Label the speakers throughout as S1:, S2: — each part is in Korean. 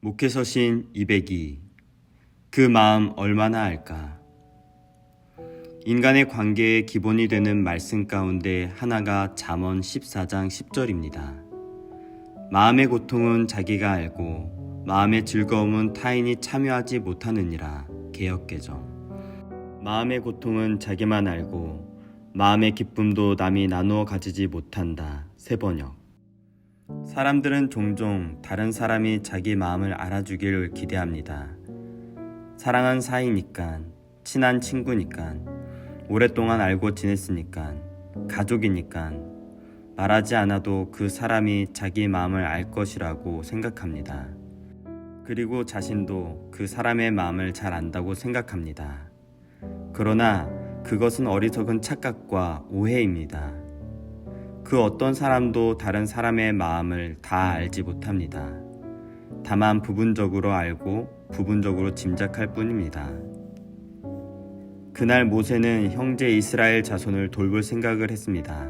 S1: 목회서신 202. 그 마음 얼마나 알까? 인간의 관계의 기본이 되는 말씀 가운데 하나가 잠언 14장 10절입니다. 마음의 고통은 자기가 알고 마음의 즐거움은 타인이 참여하지 못하느니라. 개역개정. 마음의 고통은 자기만 알고 마음의 기쁨도 남이 나누어 가지지 못한다. 새번역. 사람들은 종종 다른 사람이 자기 마음을 알아주기를 기대합니다. 사랑한 사이니까, 친한 친구니까, 오랫동안 알고 지냈으니까, 가족이니까 말하지 않아도 그 사람이 자기 마음을 알 것이라고 생각합니다. 그리고 자신도 그 사람의 마음을 잘 안다고 생각합니다. 그러나 그것은 어리석은 착각과 오해입니다. 그 어떤 사람도 다른 사람의 마음을 다 알지 못합니다. 다만 부분적으로 알고 부분적으로 짐작할 뿐입니다. 그날 모세는 형제 이스라엘 자손을 돌볼 생각을 했습니다.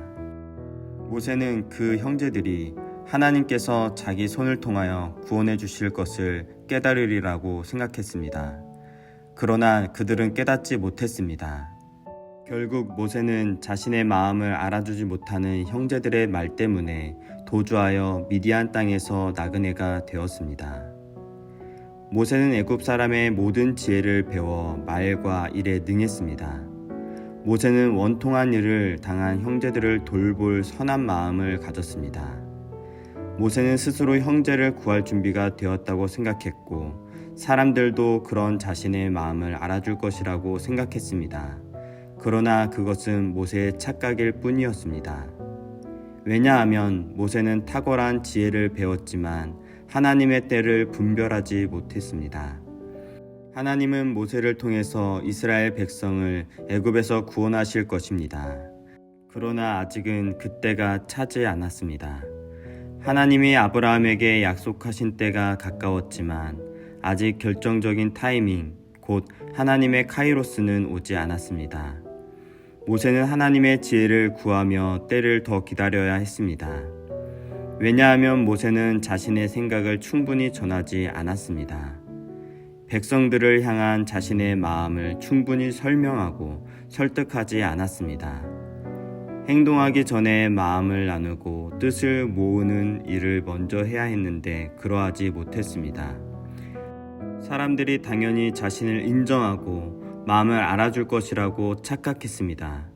S1: 모세는 그 형제들이 하나님께서 자기 손을 통하여 구원해 주실 것을 깨달으리라고 생각했습니다. 그러나 그들은 깨닫지 못했습니다. 결국 모세는 자신의 마음을 알아주지 못하는 형제들의 말 때문에 도주하여 미디안 땅에서 나그네가 되었습니다. 모세는 애굽 사람의 모든 지혜를 배워 말과 일에 능했습니다. 모세는 원통한 일을 당한 형제들을 돌볼 선한 마음을 가졌습니다. 모세는 스스로 형제를 구할 준비가 되었다고 생각했고 사람들도 그런 자신의 마음을 알아줄 것이라고 생각했습니다. 그러나 그것은 모세의 착각일 뿐이었습니다. 왜냐하면 모세는 탁월한 지혜를 배웠지만 하나님의 때를 분별하지 못했습니다. 하나님은 모세를 통해서 이스라엘 백성을 애굽에서 구원하실 것입니다. 그러나 아직은 그때가 차지 않았습니다. 하나님이 아브라함에게 약속하신 때가 가까웠지만 아직 결정적인 타이밍, 곧 하나님의 카이로스는 오지 않았습니다. 모세는 하나님의 지혜를 구하며 때를 더 기다려야 했습니다. 왜냐하면 모세는 자신의 생각을 충분히 전하지 않았습니다. 백성들을 향한 자신의 마음을 충분히 설명하고 설득하지 않았습니다. 행동하기 전에 마음을 나누고 뜻을 모으는 일을 먼저 해야 했는데 그러하지 못했습니다. 사람들이 당연히 자신을 인정하고 마음을 알아줄 것이라고 착각했습니다.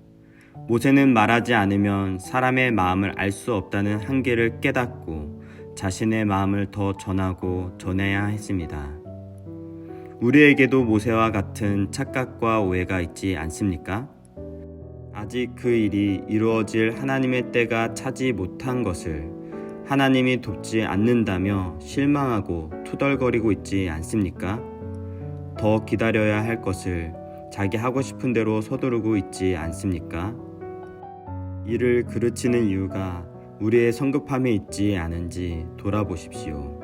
S1: 모세는 말하지 않으면 사람의 마음을 알 수 없다는 한계를 깨닫고 자신의 마음을 더 전하고 전해야 했습니다. 우리에게도 모세와 같은 착각과 오해가 있지 않습니까? 아직 그 일이 이루어질 하나님의 때가 차지 못한 것을 하나님이 돕지 않는다며 실망하고 투덜거리고 있지 않습니까? 더 기다려야 할 것을 자기 하고 싶은 대로 서두르고 있지 않습니까? 이를 그르치는 이유가 우리의 성급함에 있지 않은지 돌아보십시오.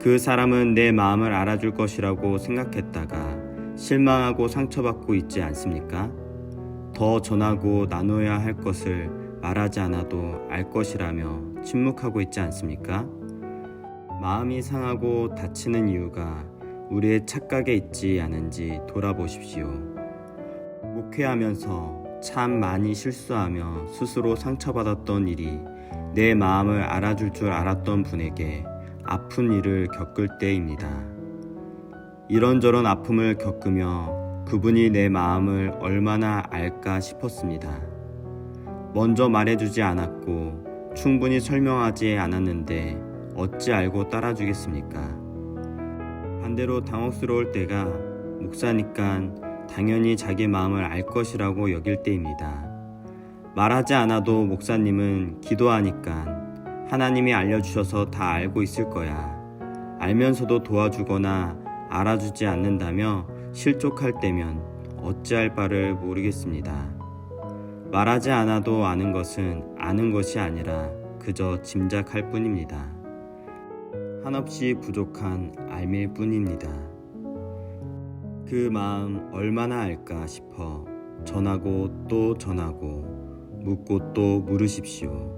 S1: 그 사람은 내 마음을 알아줄 것이라고 생각했다가 실망하고 상처받고 있지 않습니까? 더 전하고 나눠야 할 것을 말하지 않아도 알 것이라며 침묵하고 있지 않습니까? 마음이 상하고 다치는 이유가 우리의 착각에 있지 않은지 돌아보십시오. 목회하면서 참 많이 실수하며 스스로 상처받았던 일이 내 마음을 알아줄 줄 알았던 분에게 아픈 일을 겪을 때입니다. 이런저런 아픔을 겪으며 그분이 내 마음을 얼마나 알까 싶었습니다. 먼저 말해주지 않았고 충분히 설명하지 않았는데 어찌 알고 따라주겠습니까? 반대로 당혹스러울 때가 목사니까 당연히 자기 마음을 알 것이라고 여길 때입니다. 말하지 않아도 목사님은 기도하니까 하나님이 알려주셔서 다 알고 있을 거야. 알면서도 도와주거나 알아주지 않는다며 실족할 때면 어찌할 바를 모르겠습니다. 말하지 않아도 아는 것은 아는 것이 아니라 그저 짐작할 뿐입니다. 한없이 부족한 알밀 뿐입니다. 그 마음 얼마나 알까 싶어 전하고 또 전하고 묻고 또 물으십시오.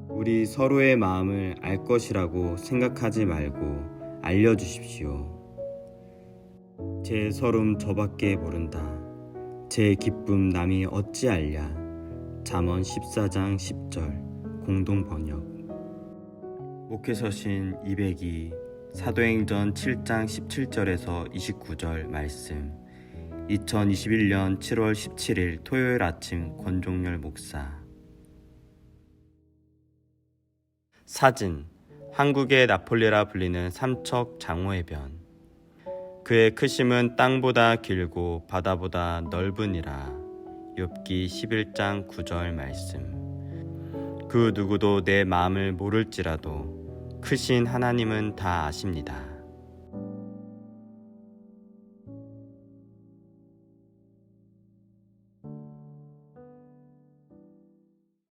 S1: 우리 서로의 마음을 알 것이라고 생각하지 말고 알려주십시오. 제 서름 저밖에 모른다. 제 기쁨 남이 어찌 알랴. 잠언 14장 10절 공동 번역. 목회서신 202 사도행전 7장 17절에서 29절 말씀. 2021년 7월 17일 토요일 아침 권종열 목사. 사진. 한국의 나폴리라 불리는 삼척 장호해변. 그의 크심은 땅보다 길고 바다보다 넓으니라. 욥기 11장 9절 말씀. 그 누구도 내 마음을 모를지라도 크신 하나님은 다 아십니다.